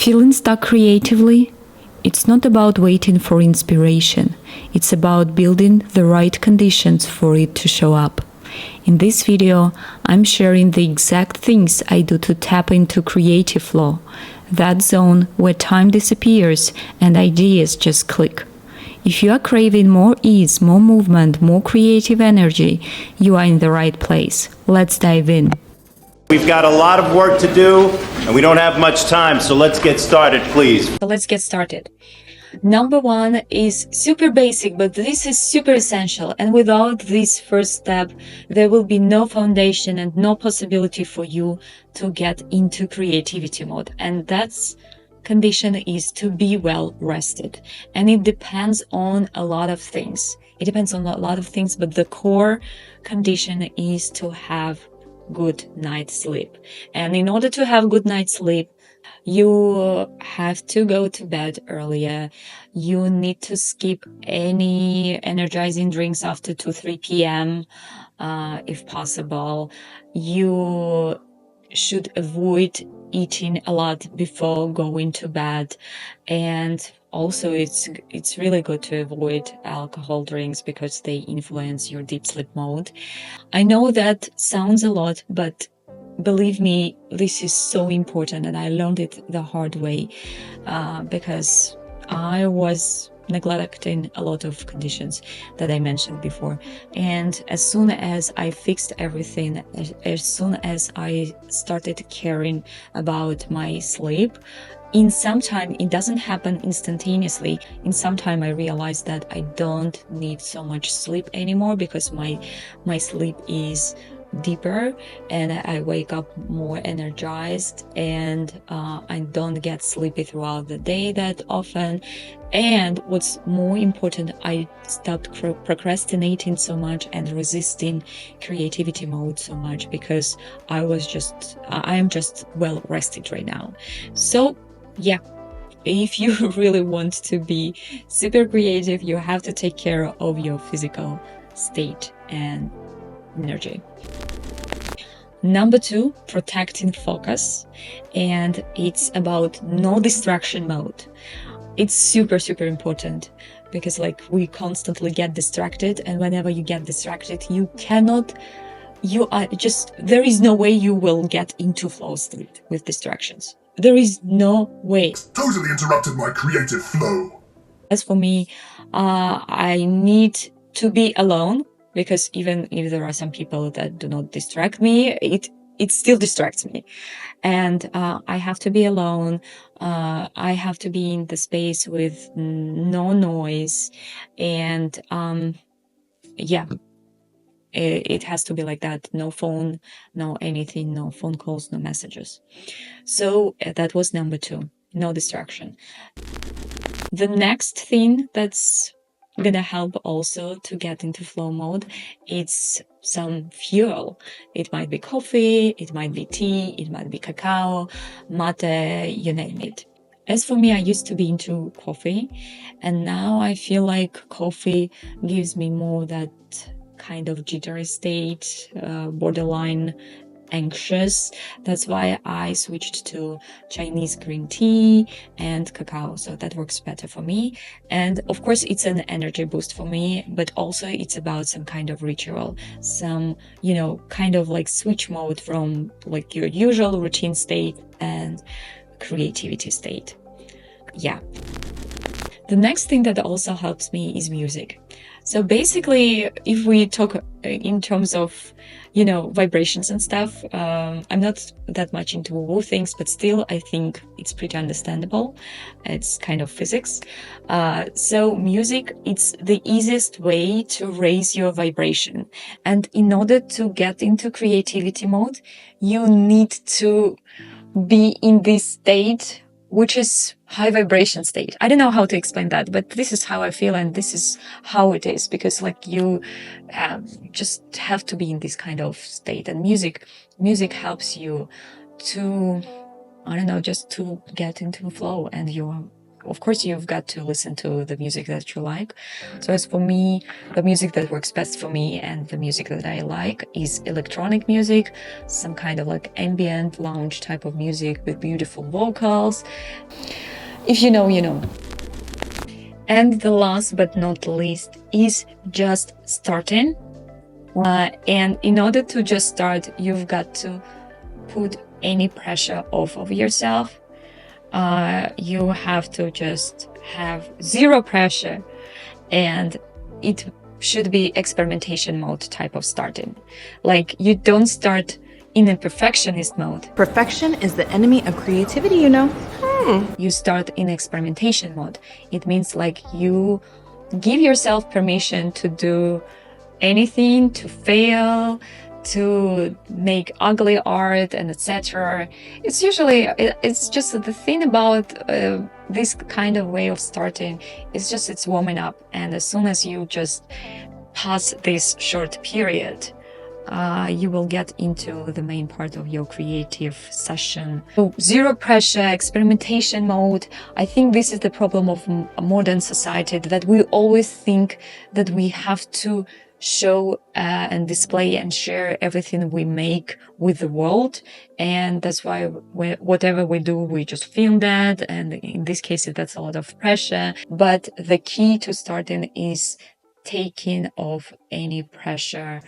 Feeling stuck creatively? It's not about waiting for inspiration. It's about building the right conditions for it to show up. In this video, I'm sharing the exact things I do to tap into creative flow, that zone where time disappears and ideas just click. If you are craving more ease, more movement, more creative energy, you are in the right place. Let's dive in. We've got a lot of work to do, and we don't have much time, so let's get started, please. So let's get started. Number one is super basic, but this is super essential. And without this first step, there will be no foundation and no possibility for you to get into creativity mode. And that's condition is to be well rested. And it depends on a lot of things. But the core condition is to have good night's sleep. And in order to have good night's sleep, you have to go to bed earlier. You need to skip any energizing drinks after 2-3 p.m. If possible. You should avoid eating a lot before going to bed, and also it's really good to avoid alcohol drinks because they influence your deep sleep mode. I know that sounds a lot, but believe me, this is so important, and I learned it the hard way because I was neglecting a lot of conditions that I mentioned before. And as soon as I fixed everything, as soon as I started caring about my sleep, in some time, it doesn't happen instantaneously. In some time, I realized that I don't need so much sleep anymore because my sleep is deeper and I wake up more energized, and I don't get sleepy throughout the day that often. And what's more important, I stopped procrastinating so much and resisting creativity mode so much because I am just well rested right now. So yeah, if you really want to be super creative, you have to take care of your physical state and energy. Number two, protecting focus, and it's about no distraction mode. It's super important because we constantly get distracted, and whenever you get distracted, there is no way you will get into flow state with distractions. There is no way. Totally interrupted my creative flow. As for me, I need to be alone, because even if there are some people that do not distract me, it still distracts me. And I have to be alone. I have to be in the space with no noise. And it has to be like that. No phone, no anything, no phone calls, no messages. So that was number two, no distraction. The next thing that's gonna help also to get into flow mode, it's some fuel. It might be coffee, it might be tea, it might be cacao, mate, you name it. As for me, I used to be into coffee, and now I feel like coffee gives me more that kind of jittery state, borderline anxious. That's why I switched to Chinese green tea and cacao, so that works better for me. And of course it's an energy boost for me, but also it's about some kind of ritual, some kind of switch mode from your usual routine state and creativity state. Yeah. The next thing that also helps me is music. So basically, if we talk in terms of, vibrations and stuff, I'm not that much into woo things, but still, I think it's pretty understandable. It's kind of physics. So music, it's the easiest way to raise your vibration. And in order to get into creativity mode, you need to be in this state, which is high vibration state. I don't know how to explain that, but this is how I feel, and this is how it is, because you just have to be in this kind of state. And music helps you to, just to get into flow, and of course, you've got to listen to the music that you like. So as for me, the music that works best for me and the music that I like is electronic music, some kind of like ambient lounge type of music with beautiful vocals. If you know, you know. And the last but not least is just starting. And in order to just start, you've got to put any pressure off of yourself. You have to just have zero pressure, and it should be experimentation mode type of starting. Like, you don't start in a perfectionist mode. Perfection is the enemy of creativity, you know. You start in experimentation mode. It means like you give yourself permission to do anything, to fail, to make ugly art, and etc. It's usually, it's just the thing about this kind of way of starting is just it's warming up, and as soon as you just pass this short period, you will get into the main part of your creative session. So zero pressure, experimentation mode. I think this is the problem of modern society, that we always think that we have to show and display and share everything we make with the world. And that's why whatever we do, we just film that. And in this case, that's a lot of pressure. But the key to starting is taking off any pressure,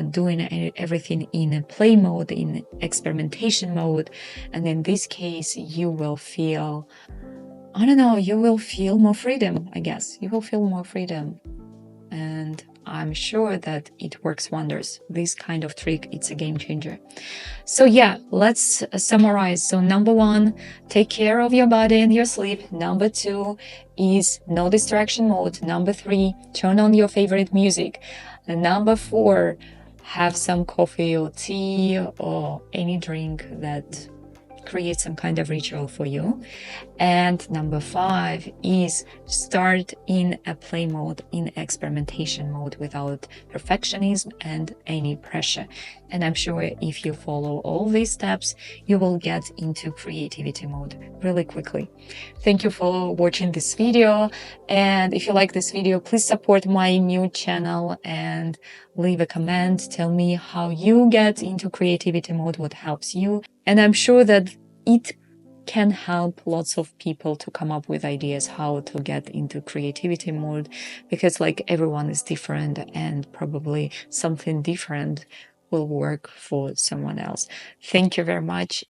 doing everything in a play mode, in experimentation mode. And in this case, you will feel, I don't know, you will feel more freedom, I guess. You will feel more freedom. And I'm sure that it works wonders. This kind of trick, it's a game changer. So yeah, let's summarize. So number 1, take care of your body and your sleep. Number 2 is no distraction mode. Number 3, turn on your favorite music. And number 4, have some coffee or tea or any drink that create some kind of ritual for you. And number 5 is start in a play mode, in experimentation mode, without perfectionism and any pressure. And I'm sure if you follow all these steps, you will get into creativity mode really quickly. Thank you for watching this video. And if you like this video, please support my new channel and leave a comment. Tell me how you get into creativity mode, what helps you. And I'm sure that it can help lots of people to come up with ideas how to get into creativity mode, because like everyone is different and probably something different will work for someone else. Thank you very much.